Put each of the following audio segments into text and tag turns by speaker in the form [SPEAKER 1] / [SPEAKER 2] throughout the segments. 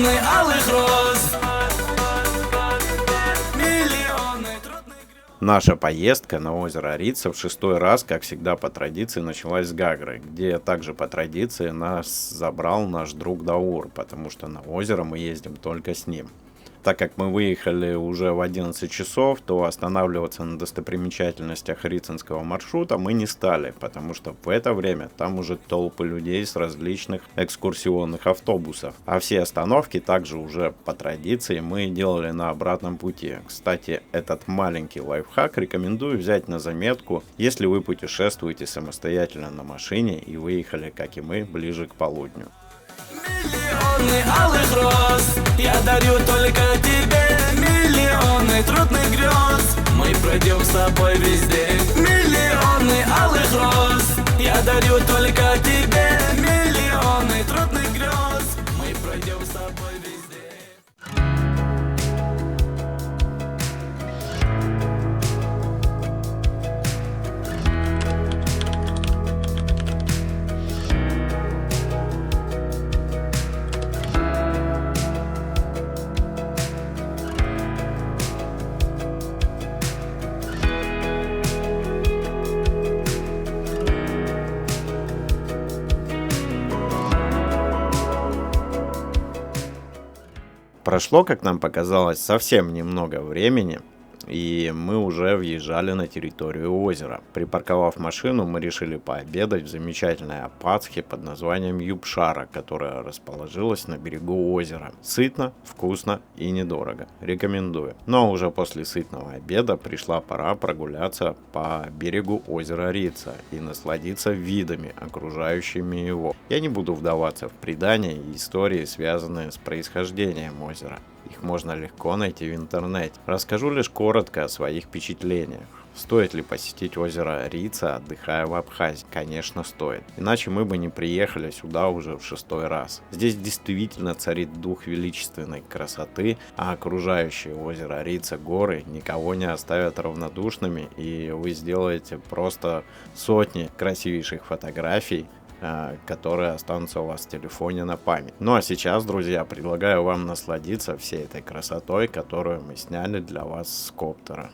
[SPEAKER 1] Миллионы алых роз. Миллионы трудных грез.
[SPEAKER 2] Наша поездка на озеро Рица в 6-й раз, как всегда по традиции, началась с Гагры, где также по традиции нас забрал наш друг Даур, потому что на озеро мы ездим только с ним. Так как мы выехали уже в 11 часов, то останавливаться на достопримечательностях рицинского маршрута мы не стали, потому что в это время там уже толпы людей с различных экскурсионных автобусов. А все остановки также уже по традиции мы делали на обратном пути. Кстати, этот маленький лайфхак рекомендую взять на заметку, если вы путешествуете самостоятельно на машине и выехали, как и мы, ближе к полудню.
[SPEAKER 1] Миллионы алых роз я дарю только тебе. Миллионы трудных грез мы пройдем с тобой везде. Миллионы алых роз я дарю только тебе. Миллионы трудных грез мы пройдем с тобой везде.
[SPEAKER 2] Прошло, как нам показалось, совсем немного времени, и мы уже въезжали на территорию озера. Припарковав машину, мы решили пообедать в замечательной апатхе под названием Юбшара, которая расположилась на берегу озера. Сытно, вкусно и недорого. Рекомендую. Но уже после сытного обеда пришла пора прогуляться по берегу озера Рица и насладиться видами, окружающими его. Я не буду вдаваться в предания и истории, связанные с происхождением озера. Их можно легко найти в интернете. Расскажу лишь коротко о своих впечатлениях. Стоит ли посетить озеро Рица, отдыхая в Абхазии? Конечно, стоит. Иначе мы бы не приехали сюда уже в 6-й раз. Здесь действительно царит дух величественной красоты, а окружающие озеро Рица горы никого не оставят равнодушными, и вы сделаете просто сотни красивейших фотографий, которые останутся у вас в телефоне на память. Ну а сейчас, друзья, предлагаю вам насладиться всей этой красотой, которую мы сняли для вас с коптера.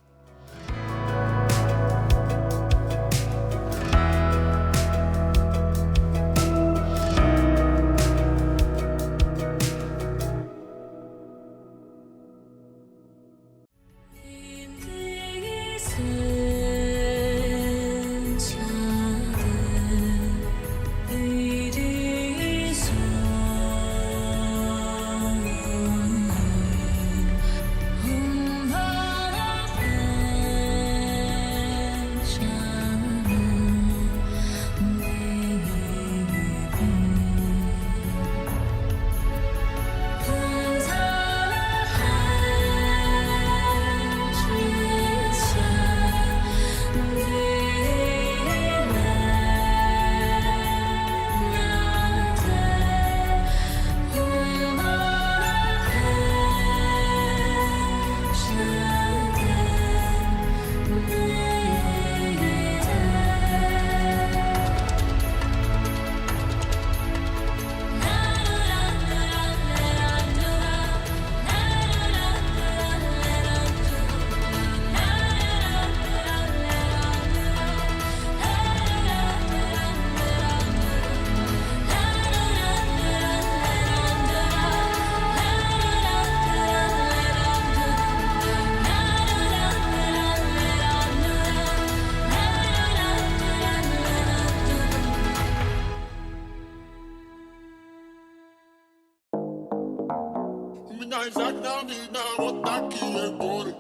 [SPEAKER 3] Вот такие горы.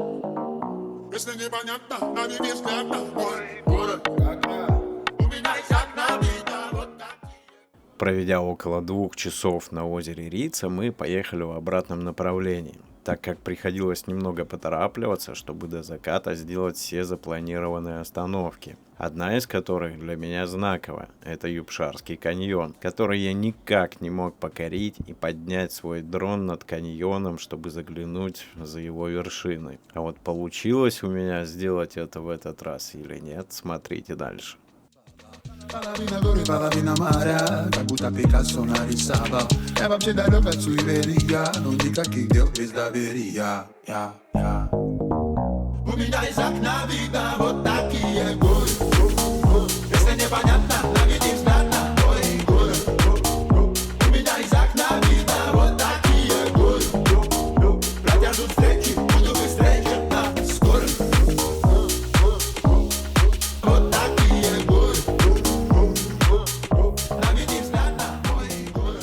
[SPEAKER 3] Если непонятно, на не взгляд на мой город. У меня есть одна вида, вот такие.
[SPEAKER 2] Проведя около 2 часов на озере Рица, мы поехали в обратном направлении, так как приходилось немного поторапливаться, чтобы до заката сделать все запланированные остановки. Одна из которых для меня знакова – это Юбшарский каньон, который я никак не мог покорить и поднять свой дрон над каньоном, чтобы заглянуть за его вершины. А вот получилось у меня сделать это в этот раз или нет, смотрите дальше.
[SPEAKER 3] Palavina marea, Kabuta Picasso narisaba. Ela te dá loca sua iberia, não diga que deu desdaveria. O me dá Isaac na vida, botar aqui é gol. Esse nem banhata, na vida insana, oi, gol. O me dá Isaac na vida, botar aqui é gol. Praia do frente, tudo do estreito, na escura. Botar aqui é gol. Na vida insana, oi, gol.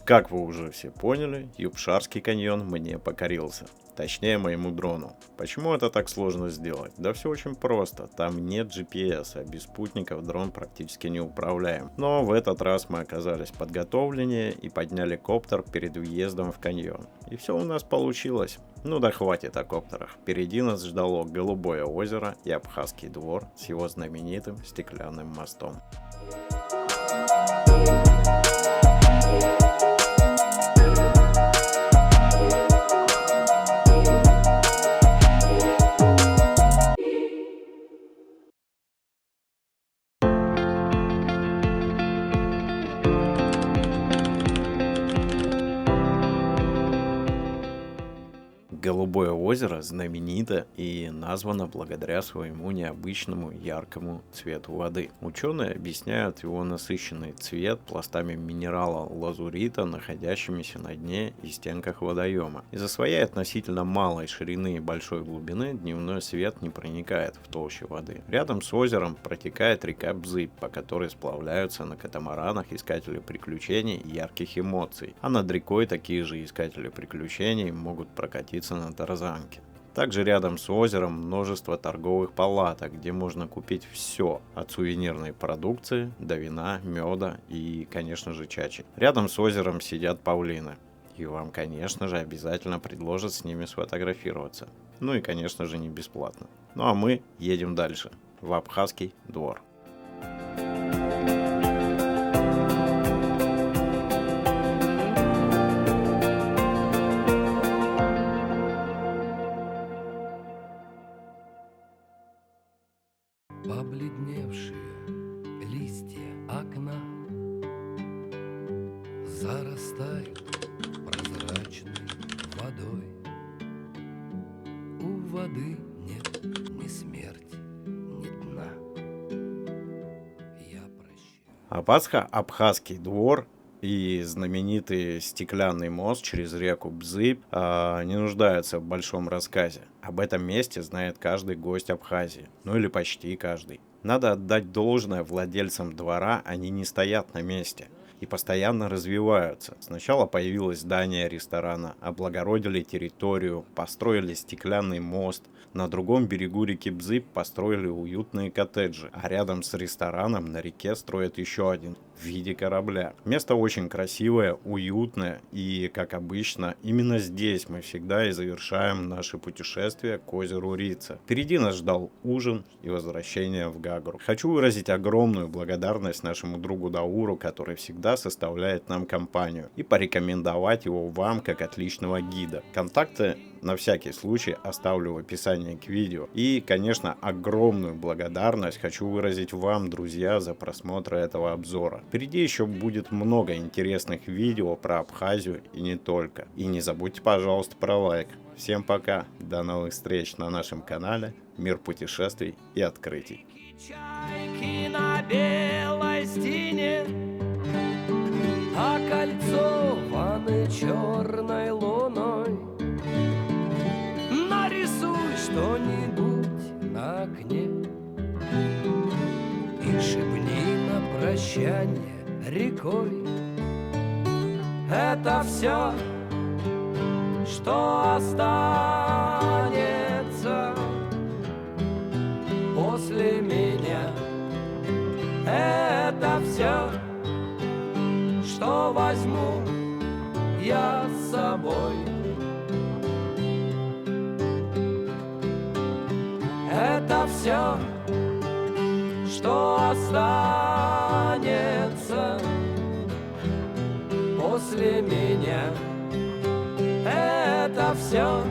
[SPEAKER 2] Как вы уже все поняли, Юбшарский каньон мне покорился. Точнее, моему дрону. Почему это так сложно сделать? Да все очень просто. Там нет GPS, а без спутников дрон практически не управляем. Но в этот раз мы оказались подготовленнее и подняли коптер перед въездом в каньон. И все у нас получилось. Ну да хватит о коптерах. Впереди нас ждало Голубое озеро и Абхазский двор с его знаменитым стеклянным мостом. Голубое озеро знаменито и названо благодаря своему необычному яркому цвету воды. Ученые объясняют его насыщенный цвет пластами минерала лазурита, находящимися на дне и стенках водоема. Из-за своей относительно малой ширины и большой глубины дневной свет не проникает в толщу воды. Рядом с озером протекает река Бзыб, по которой сплавляются на катамаранах искатели приключений и ярких эмоций, а над рекой такие же искатели приключений могут прокатиться на тарзанке. Также рядом с озером множество торговых палаток, где можно купить все, от сувенирной продукции до вина, меда и, конечно же, чачи. Рядом с озером сидят павлины, и вам, конечно же, обязательно предложат с ними сфотографироваться. Ну и, конечно же, не бесплатно. Ну а мы едем дальше, в Абхазский двор.
[SPEAKER 4] Побледневшие листья окна зарастают прозрачной водой. У воды нет ни смерти, ни дна. Я прощаю.
[SPEAKER 2] Абхазский двор и знаменитый стеклянный мост через реку Бзыб не нуждаются в большом рассказе. Об этом месте знает каждый гость Абхазии, ну или почти каждый. Надо отдать должное владельцам двора, они не стоят на месте и постоянно развиваются. Сначала появилось здание ресторана, облагородили территорию, построили стеклянный мост. На другом берегу реки Бзыб построили уютные коттеджи, а рядом с рестораном на реке строят еще один в виде корабля. Место очень красивое, уютное и, как обычно, именно здесь мы всегда и завершаем наше путешествие к озеру Рица. Впереди нас ждал ужин и возвращение в Гагру. Хочу выразить огромную благодарность нашему другу Дауру, который всегда составляет нам компанию, и порекомендовать его вам как отличного гида. Контакты на всякий случай оставлю в описании к видео. И, конечно, огромную благодарность хочу выразить вам, друзья, за просмотр этого обзора. Впереди еще будет много интересных видео про Абхазию и не только. И не забудьте, пожалуйста, про лайк. Всем пока, до новых встреч на нашем канале. Мир путешествий и открытий.
[SPEAKER 4] Чайки на белой стене окольцованы черной луной. Нарисуй что-нибудь на окне и шепни на прощание рекой. Это все, что останется после меня. Это все, что возьму я с собой. Это все, что останется после меня. Это все,